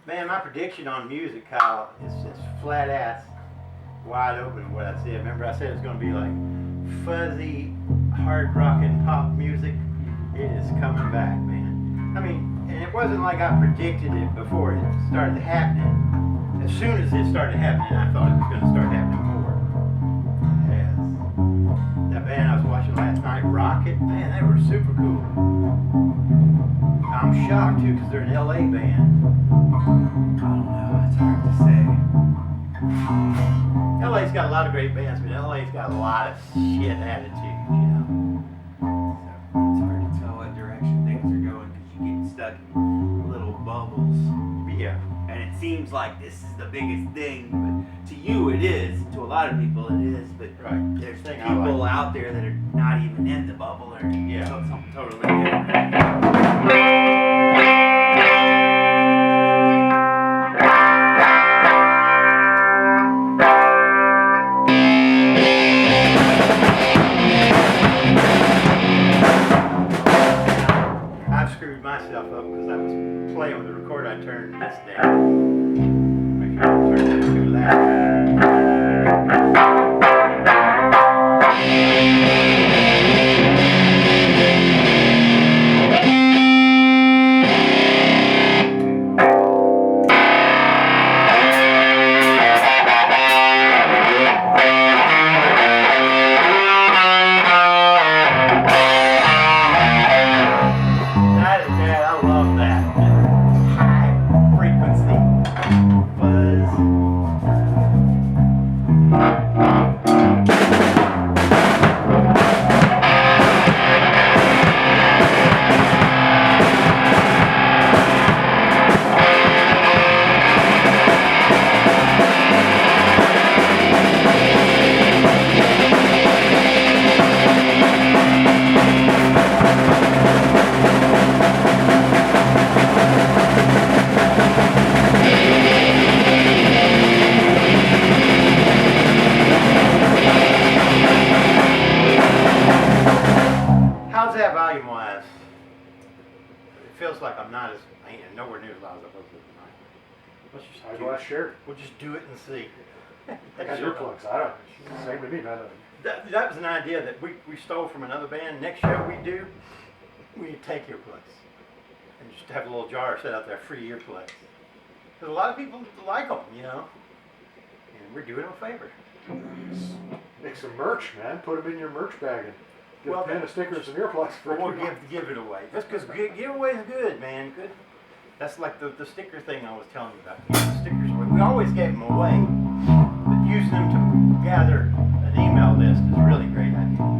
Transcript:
Man, my prediction on music, Kyle, is just flat ass, wide open. What I said. Remember, I said it's going to be like fuzzy, hard rockin' pop music. It is coming back, man. I mean, and it wasn't like I predicted it before it started happening. As soon as it started happening, I thought it was going to start happening more. Yes. That band I was watching last night, Rocket, man, they were super cool. I'm shocked too, because they're an LA band. I don't know, it's hard to say. LA's got a lot of great bands, but LA's got a lot of shit attitude, you know. So it's hard to tell what direction things are going because you get stuck in little bubbles. Yeah. And it seems like this is the biggest thing, but to you it is. To a lot of people it is, but Right. there's Thing I people like. out there that are not even in the bubble or Yeah. something totally different. I've screwed myself up because I was playing with the recorder. I turned this down. Make sure I turned it too loud. That, I love that. High frequency buzz. How's that volume wise? It feels like I'm not as, I ain't nowhere near as loud as I was tonight. Let's just I do was it. sure. We'll just do it and see. I got earplugs. I don't. Same to me, man. That was an idea that we stole from another band. Next show we do, we take earplugs and just have a little jar set out there, free earplugs. Because a lot of people like them, you know, and we're doing them a favor. Make some merch, man. Put them in your merch bag and get Well, a pen, a sticker, and some earplugs for We'll everyone. give it away. That's because giveaways good, man. Good. That's like the sticker thing I was telling you about. The stickers, we always gave them away, but using them to gather an email list is a really great idea.